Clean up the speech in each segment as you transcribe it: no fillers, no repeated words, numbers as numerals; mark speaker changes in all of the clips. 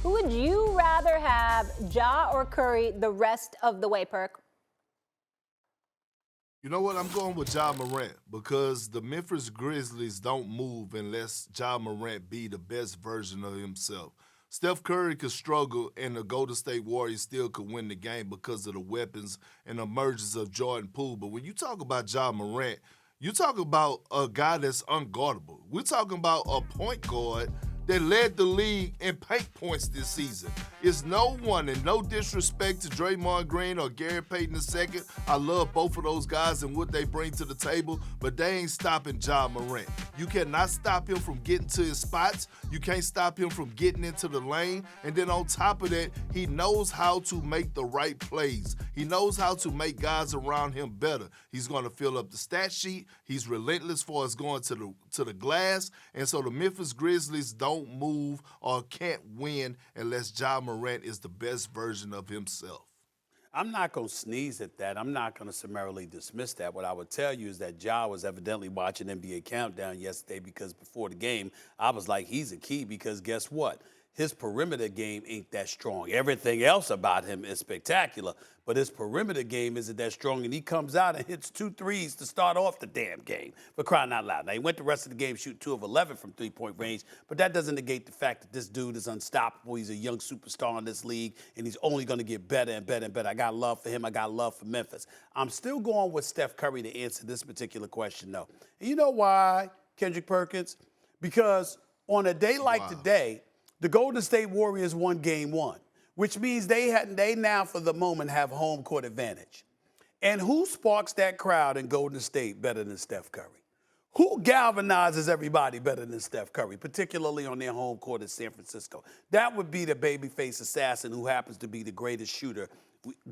Speaker 1: Who would you rather have, Ja or Curry, the rest of the way, Perk?
Speaker 2: You know what? I'm going with Ja Morant because the Memphis Grizzlies don't move unless Ja Morant be the best version of himself. Steph Curry could struggle, and the Golden State Warriors still could win the game because of the weapons and emergence of Jordan Poole. But when you talk about Ja Morant, you talk about a guy that's unguardable. We're talking about a point guard that led the league in paint points this season. It's no one, and no disrespect to Draymond Green or Gary Payton II. I love both of those guys and what they bring to the table, but they ain't stopping Ja Morant. You cannot stop him from getting to his spots. You can't stop him from getting into the lane. And then on top of that, he knows how to make the right plays. He knows how to make guys around him better. He's going to fill up the stat sheet. He's relentless for us going to the glass. And so the Memphis Grizzlies don't move or can't win unless Ja Morant is the best version of himself.
Speaker 3: I'm not going to sneeze at that. I'm not going to summarily dismiss that. What I would tell you is that Ja was evidently watching NBA Countdown yesterday because before the game, I was like, he's a key because guess what? His perimeter game ain't that strong. Everything else about him is spectacular, but his perimeter game isn't that strong, and he comes out and hits 2 threes to start off the damn game, for crying out loud. Now, he went the rest of the game shooting 2 of 11 from three-point range, but that doesn't negate the fact that this dude is unstoppable. He's a young superstar in this league, and he's only going to get better and better and better. I got love for him. I got love for Memphis. I'm still going with Steph Curry to answer this particular question, though. And you know why, Kendrick Perkins? Because on a day like today, the Golden State Warriors won Game 1, which means they now, for the moment, have home court advantage. And who sparks that crowd in Golden State better than Steph Curry? Who galvanizes everybody better than Steph Curry, particularly on their home court in San Francisco? That would be the babyface assassin who happens to be the greatest shooter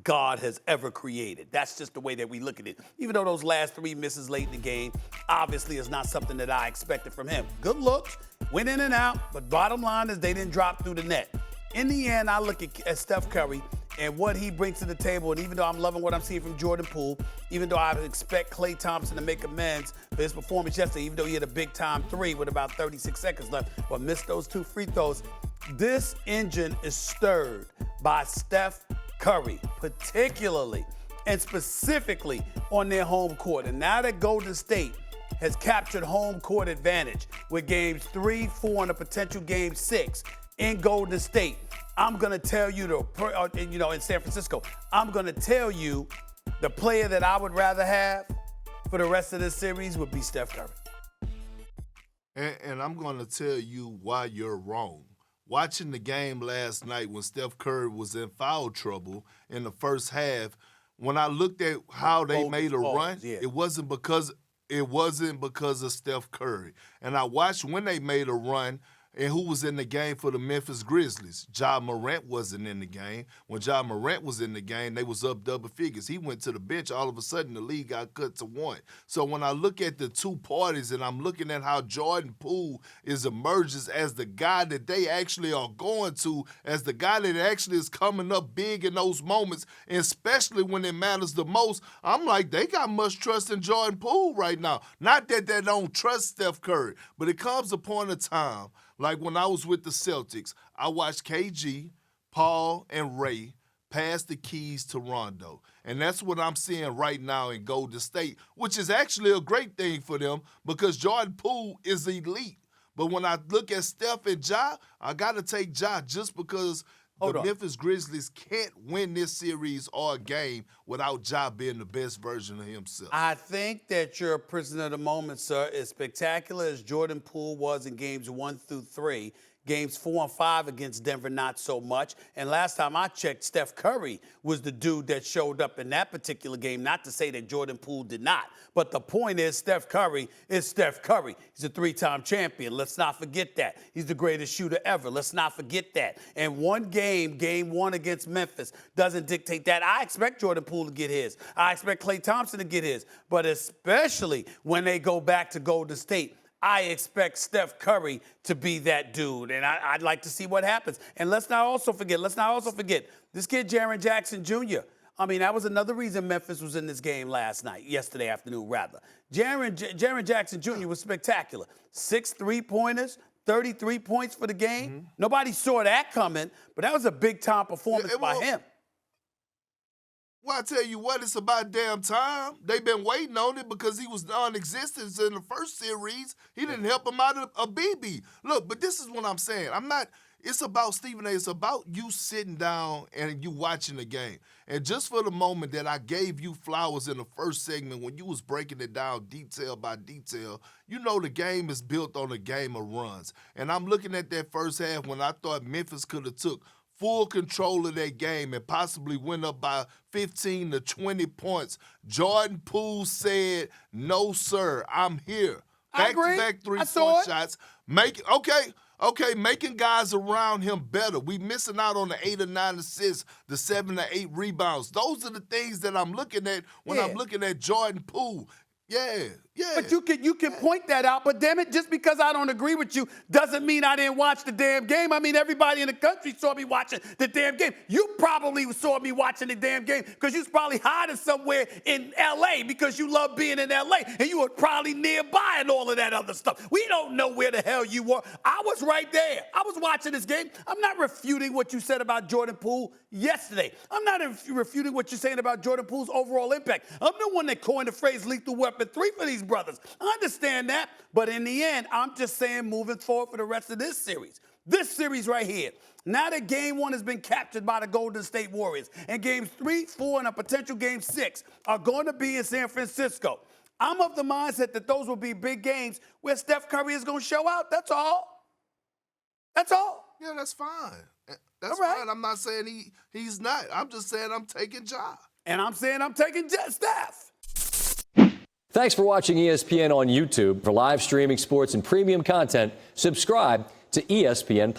Speaker 3: God has ever created. That's just the way that we look at it. Even though those last 3 misses late in the game obviously is not something that I expected from him. Good looks, went in and out, but bottom line is they didn't drop through the net. In the end, I look at Steph Curry and what he brings to the table, and even though I'm loving what I'm seeing from Jordan Poole, even though I expect Klay Thompson to make amends for his performance yesterday, even though he had a big-time 3 with about 36 seconds left, but missed those 2 free throws, this engine is stirred by Steph Curry, particularly and specifically on their home court. And now that Golden State has captured home court advantage with games 3, 4, and a potential game 6 in Golden State, I'm going to tell you, in San Francisco, I'm going to tell you the player that I would rather have for the rest of this series would be Steph Curry.
Speaker 2: And I'm going to tell you why you're wrong. Watching the game last night when Steph Curry was in foul trouble in the first half, when I looked at how they made a run, it wasn't because of Steph Curry. And I watched when they made a run and who was in the game for the Memphis Grizzlies. Ja Morant wasn't in the game. When Ja Morant was in the game, they was up double figures. He went to the bench. All of a sudden, the league got cut to 1. So when I look at the 2 parties and I'm looking at how Jordan Poole emerges as the guy that they actually are going to, as the guy that actually is coming up big in those moments, and especially when it matters the most, I'm like, they got much trust in Jordan Poole right now. Not that they don't trust Steph Curry, but it comes upon a time, like when I was with the Celtics, I watched KG, Paul, and Ray pass the keys to Rondo. And that's what I'm seeing right now in Golden State, which is actually a great thing for them because Jordan Poole is elite. But when I look at Steph and Ja, I got to take Ja just because the Memphis Grizzlies can't win this series or a game without Ja being the best version of himself.
Speaker 3: I think that you're a prisoner of the moment, sir. As spectacular as Jordan Poole was in games 1 through 3, games 4 and 5 against Denver, not so much. And last time I checked, Steph Curry was the dude that showed up in that particular game. Not to say that Jordan Poole did not. But the point is, Steph Curry is Steph Curry. He's a 3-time champion. Let's not forget that. He's the greatest shooter ever. Let's not forget that. And one game, game 1 against Memphis, doesn't dictate that. I expect Jordan Poole to get his. I expect Klay Thompson to get his. But especially when they go back to Golden State, I expect Steph Curry to be that dude, and I'd like to see what happens. And let's not also forget, this kid, Jaren Jackson Jr. I mean, that was another reason Memphis was in this game yesterday afternoon, rather. Jaren Jackson Jr. was spectacular. 6 3-pointers, 33 points for the game. Nobody saw that coming, but that was a big-time performance by him.
Speaker 2: Well, I tell you what, it's about damn time. They've been waiting on it because he was non-existent in the first series. He didn't help him out of a BB. Look, but this is what I'm saying. It's about Stephen A. It's about you sitting down and you watching the game. And just for the moment that I gave you flowers in the first segment when you was breaking it down detail by detail, you know the game is built on a game of runs. And I'm looking at that first half when I thought Memphis could have took full control of that game and possibly went up by 15 to 20 points. Jordan Poole said, "No, sir, I'm here." Back-to-back three-point shots. Making guys around him better. We missing out on the 8 or 9 assists, the 7 or 8 rebounds. Those are the things that I'm looking at when I'm looking at Jordan Poole. Yeah.
Speaker 3: But you can point that out, but damn it, just because I don't agree with you doesn't mean I didn't watch the damn game. I mean, everybody in the country saw me watching the damn game. You probably saw me watching the damn game because you was probably hiding somewhere in L.A. because you love being in L.A. and you were probably nearby and all of that other stuff. We don't know where the hell you were. I was right there. I was watching this game. I'm not refuting what you said about Jordan Poole yesterday. I'm not refuting what you're saying about Jordan Poole's overall impact. I'm the one that coined the phrase lethal weapon 3 for these brothers. I understand that, but in the end, I'm just saying moving forward for the rest of this series right here. Now that game 1 has been captured by the Golden State Warriors, and games 3, 4, and a potential game 6 are going to be in San Francisco. I'm of the mindset that those will be big games where Steph Curry is going to show out. That's all. That's all.
Speaker 2: Yeah, that's fine. That's
Speaker 3: all right.
Speaker 2: fine. I'm not saying he's not. I'm just saying I'm taking Ja.
Speaker 3: And I'm saying I'm taking Steph.
Speaker 4: Thanks for watching ESPN on YouTube. For live streaming sports and premium content, subscribe to ESPN+.